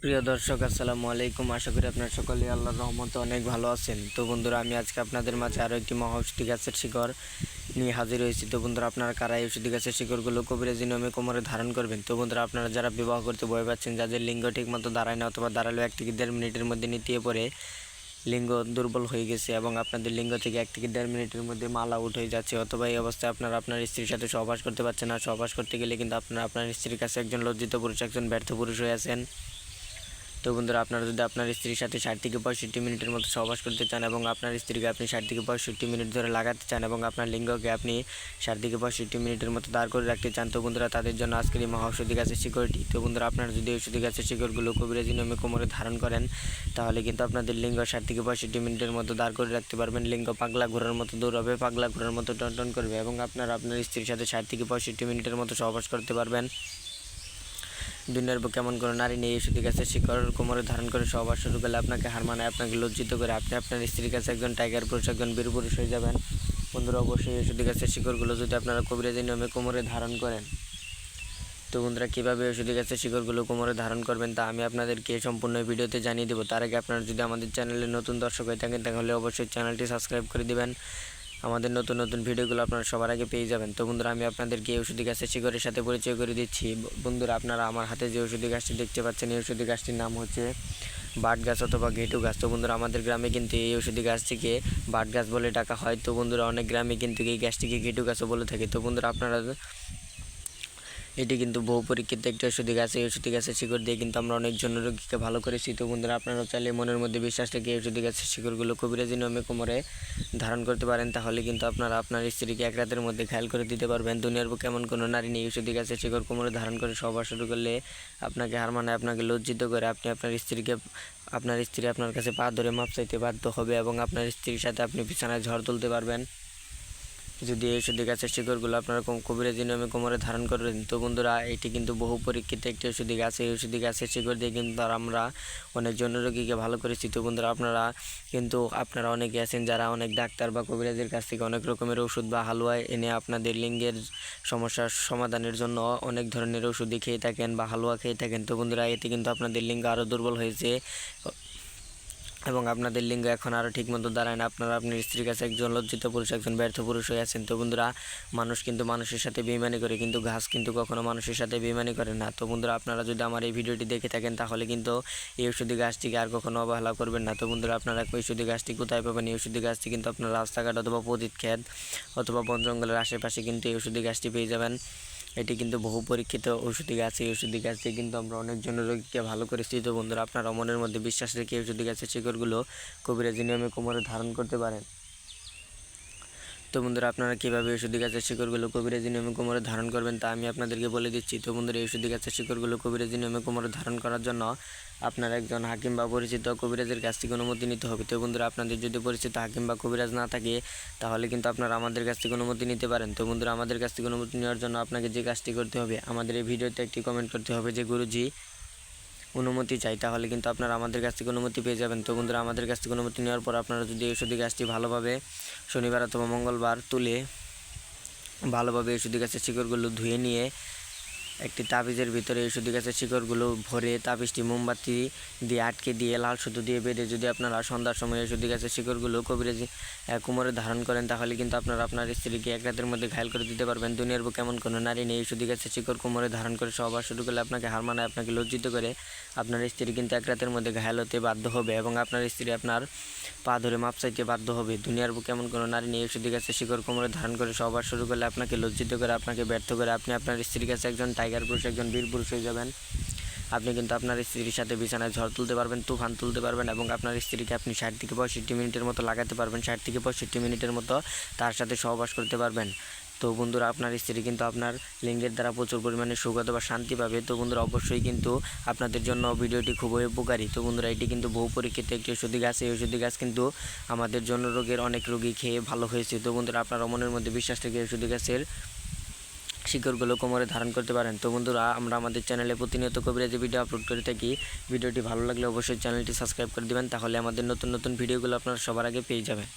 প্রিয় দর্শক আসসালামু আলাইকুম। আশা করি আপনারা সকলে আল্লাহর রহমতে অনেক ভালো আছেন। তো বন্ধুরা, আমি আজকে আপনাদের মাঝে আরও একটি মহা ঔষধি গাছের শিকড় নিয়ে হাজির হয়েছি। তো বন্ধুরা, আপনারা কারা এই ঔষধি গাছের শিকড়গুলো কবিরাজি নিয়মে কোমরে ধারণ করবেন? তো বন্ধুরা, আপনারা যারা বিবাহ করতে ভয় পাচ্ছেন, যাদের লিঙ্গ ঠিক মতো দাঁড়ায় না অথবা দাঁড়ালেও 1 থেকে 1.5 মিনিটের মধ্যে নিতিয়ে পড়ে লিঙ্গ দুর্বল হয়ে গেছে এবং আপনাদের লিঙ্গ থেকে 1 থেকে 1.5 মিনিটের মধ্যে মাল আউট হয়ে যাচ্ছে, অথবা এই অবস্থায় আপনারা আপনার স্ত্রীর সাথে সহবাস করতে পারছেন না, সহবাস করতে গেলে কিন্তু আপনারা আপনার স্ত্রীর কাছে একজন লজ্জিত পুরুষ, একজন ব্যর্থ পুরুষ হয়ে আছেন। তো বন্ধুরা, আপনারা যদি আপনার স্ত্রীর সাথে 60 থেকে 65 মিনিটের মতো সহবাস করতে চান এবং আপনার স্ত্রীকে আপনি 60 থেকে 65 মিনিট ধরে লাগাতে চান এবং আপনার লিঙ্গকে আপনি 60 থেকে 65 মিনিটের মতো দাঁড় করে রাখতে চান, তো বন্ধুরা, তাদের জন্য আজকের এই মহা ঔষধি গাছের শিকড়টি। তো বন্ধুরা, আপনারা যদি ঔষধি গাছের শিকড়গুলো কবিরাজি নিয়মে কোমরে ধারণ করেন, তাহলে কিন্তু আপনাদের লিঙ্গ 60 থেকে 65 মিনিটের মতো দাঁড় করে রাখতে পারবেন। লিঙ্গ পাগলা ঘোড়ার মতো দৌড়াবে, পাগলা ঘোড়ার মতো টনটন করবে এবং আপনারা আপনার স্ত্রীর সাথে 60 থেকে 65 মিনিটের মতো সহবাস করতে পারবেন। দুনিয়ার বুকে কেমন করে নারী নিয়ে ঔষধি গাছের শিকড় কোমরে ধারণ করে সহবাস শুরু করলে আপনাকে হার মানায়, আপনাকে লজ্জিত করে আপনি আপনার স্ত্রীর কাছে একজন টাইগার পুরুষ, একজন বীর পুরুষ হয়ে যাবেন। বন্ধুরা, অবশ্যই ঔষধি গাছের শিকড়গুলো যদি আপনারা কবিরাজি নিয়মে কোমরে ধারণ করেন, তো বন্ধুরা, কীভাবে ঔষধি গাছের শিকড়গুলো কোমরে ধারণ করবেন তা আমি আপনাদেরকে সম্পূর্ণ ভিডিওতে জানিয়ে দেবো। তার আগে আপনারা যদি আমাদের চ্যানেলে নতুন দর্শক হয়ে থাকেন, তাহলে অবশ্যই চ্যানেলটি সাবস্ক্রাইব করে দিবেন। আমাদের নতুন নতুন ভিডিওগুলো আপনারা সবার আগে পেয়ে যাবেন। তো বন্ধুরা, আমি আপনাদেরকে এই ঔষধি গাছের শিকড়ের সাথে পরিচয় করে দিচ্ছি। বন্ধুরা, আপনারা আমার হাতে যে ঔষধি গাছটি দেখতে পাচ্ছেন, এই ঔষধি গাছটির নাম হচ্ছে বাট গাছ অথবা ঘেটু গাছ। তো বন্ধুরা, আমাদের গ্রামে কিন্তু এই ঔষধি গাছটিকে বাট গাছ বলে ডাকা হয়। তো বন্ধুরা, অনেক গ্রামে কিন্তু এই গাছটিকে ঘেটু গাছও বলে থাকে। তো বন্ধুরা, আপনারা এটি কিন্তু বহু পরীক্ষিত একটি ঔষধি গাছ। এই ঔষধি গাছের শিকড় দিয়ে কিন্তু আমরা অনেকজন রোগীকে ভালো করেছি। তো বন্ধুরা, আপনারা চাইলে মনের মধ্যে বিশ্বাস রেখে এই ঔষধি গাছের শিকড়গুলো কবিরাজি নিয়মে কোমরে ধারণ করতে পারেন, তাহলে কিন্তু আপনারা আপনার স্ত্রীকে 1 রাতের মধ্যে ঘায়েল করে দিতে পারবেন। দুনিয়ার বুকে এমন কোনো নারী নেই ঔষধি গাছের শিকড় কোমরে ধারণ করে সহবাস শুরু করলে আপনাকে হার মানায়, আপনাকে লজ্জিত করে আপনি আপনার স্ত্রী আপনার কাছে পা ধরে মাপ চাইতে বাধ্য হবে এবং আপনার স্ত্রীর সাথে আপনি বিছানায় ঝড় তুলতে পারবেন যদি এই ঔষধি গাছের শিকড়গুলো আপনারা কবিরাজি নিয়মে কোমরে ধারণ করেন। তো বন্ধুরা, এটি কিন্তু বহু পরীক্ষিত একটি ঔষধি গাছ। এই ঔষধি গাছের শিকড় দিয়ে কিন্তু আমরা অনেকজন রোগীকে ভালো করেছি। তো বন্ধুরা, আপনারা অনেকে আছেন যারা অনেক ডাক্তার বা কবিরাজের কাছ থেকে অনেক রকমের ওষুধ বা হালুয়া এনে আপনাদের লিঙ্গের সমস্যার সমাধানের জন্য অনেক ধরনের ওষুধই খেয়ে থাকেন বা হালুয়া খেয়ে থাকেন। তো বন্ধুরা, এতে কিন্তু আপনাদের লিঙ্গ আরও দুর্বল হয়েছে এবং আপনাদের লিঙ্গ এখন আরও ঠিকমতো দাঁড়ায় না। আপনারা আপনার স্ত্রীর কাছে একজন লজ্জিত পুরুষ, একজন ব্যর্থ পুরুষ হয়ে আছেন। তো বন্ধুরা, মানুষ কিন্তু মানুষের সাথে বেইমানি করে, কিন্তু ঘাস কিন্তু কখনো মানুষের সাথে বেইমানি করে না। তো বন্ধুরা, আপনারা যদি আমার এই ভিডিওটি দেখে থাকেন, তাহলে কিন্তু এই ঔষধি গাছটিকে আর কখনো অবহেলা করবেন না। তো বন্ধুরা, আপনারা ঔষধি গাছটি কোথায় পাবেন? এই ঔষধি গাছটি কিন্তু আপনার রাস্তাঘাট অথবা পতিত ক্ষেত অথবা বন জঙ্গলের আশেপাশে কিন্তু এই ঔষধি গাছটি পেয়ে যাবেন। এটি কিন্তু বহু পরীক্ষিত ঔষধি গাছ। এই ঔষধি গাছ দিয়ে কিন্তু আমরা অনেকজন রোগীকে ভালো করেছি। তো বন্ধুরা, আপনারা মনের মধ্যে বিশ্বাস রেখে ঔষধি গাছের শিকড়গুলো কবিরাজি নিয়মে কোমরে ধারণ করতে পারেন। তো বন্ধুরা, আপনারা কীভাবে ঔষধি গাছের শিকড়গুলো কবিরাজি নিয়মে কোমরে ধারণ করবেন তা আমি আপনাদেরকে বলে দিচ্ছি। তো বন্ধুরা, এই ঔষধি গাছের শিকড়গুলো কবিরাজি নিয়মে কোমরে ধারণ করার জন্য আপনার একজন হাকিম বা পরিচিত কবিরাজের কাছ থেকে অনুমতি নিতে হবে। তো বন্ধুরা, আপনাদের যদি পরিচিত হাকিম বা কবিরাজ না থাকে, তাহলে কিন্তু আপনারা আমাদের কাছ থেকে অনুমতি নিতে পারেন। তো বন্ধুরা, আমাদের কাছ থেকে অনুমতি নেওয়ার জন্য আপনাকে যে কাজটি করতে হবে, আমাদের এই ভিডিওতে একটি কমেন্ট করতে হবে যে গুরুজি অনুমতি চাই, তাহলে কিন্তু আপনারা আমাদের কাছ থেকে অনুমতি পেয়ে যাবেন। তো বন্ধুরা, আমাদের কাছ থেকে অনুমতি নেওয়ার পর আপনারা যদি ঔষধি গাছটি ভালোভাবে শনিবার অথবা মঙ্গলবার তুলে ভালোভাবে ঔষধি গাছের শিকড়গুলো ধুয়ে নিয়ে একটি তাবিজের ভিতরে ঔষধি গাছের শিকড়গুলো ভরে তাবিজটি মোমবাতি দিয়ে আটকে দিয়ে লাল সুতো দিয়ে বেঁধে যদি আপনারা সন্ধ্যার সময় ঔষধি গাছের শিকড়গুলো কবিরাজি কোমরে ধারণ করেন, তাহলে কিন্তু আপনারা আপনার স্ত্রীকে 1 রাতের মধ্যে ঘায়েল করে দিতে পারবেন। দুনিয়ার বুকে এমন কোনো নারী নেই ঔষধি গাছের শিকড় কোমরে ধারণ করে সহবাস শুরু করলে আপনাকে হার মানায়, আপনাকে লজ্জিত করে আপনার স্ত্রী কিন্তু 1 রাতের মধ্যে ঘায়েল হতে বাধ্য হবে এবং আপনার স্ত্রী আপনার পা ধরে মাপ চাইতে বাধ্য হবে। দুনিয়ার বুকে এমন কোনো নারী নেই ঔষধি গাছের শিকড় কোমরে ধারণ করে সহবাস শুরু করলে আপনাকে লজ্জিত করে, আপনাকে ব্যর্থ করে আপনি আপনার স্ত্রীর কাছে একজন টাইগার পুরুষ, একজন বীর পুরুষ হয়ে যাবেন। আপনি কিন্তু আপনার স্ত্রীর সাথে বিছানায় ঝড় তুলতে পারবেন, তুফান তুলতে পারবেন এবং আপনার স্ত্রীকে আপনি 60 থেকে 65 মিনিটের মতো লাগাতে পারবেন, 60 থেকে 65 মিনিটের মতো তার সাথে সহবাস করতে পারবেন। তো বন্ধুরা, আপনার স্ত্রী কিন্তু আপনার লিঙ্গের দ্বারা প্রচুর পরিমাণে সুখ অথবা শান্তি পাবে। তো বন্ধুরা, অবশ্যই কিন্তু আপনাদের জন্য ভিডিওটি খুবই উপকারী। তো বন্ধুরা, এটি কিন্তু বহু পরীক্ষিত একটি ঔষধি গাছ। এই ঔষধি গাছ কিন্তু আমাদের জন্য রোগের অনেক রোগী খেয়ে ভালো হয়েছে। তো বন্ধুরা, আপনার মনের মধ্যে বিশ্বাস থেকে ঔষধি গাছের শিকড়গুলো কোমরে ধারণ করতে পারেন। তো বন্ধুরা, আমরা আমাদের চ্যানেলে প্রতিনিয়ত কবিরাজি ভিডিও আপলোড করে থাকি। ভিডিওটি ভালো লাগলে অবশ্যই চ্যানেলটি সাবস্ক্রাইব করে দেবেন, তাহলে আমাদের নতুন নতুন ভিডিওগুলো আপনারা সবার আগে পেয়ে যাবেন।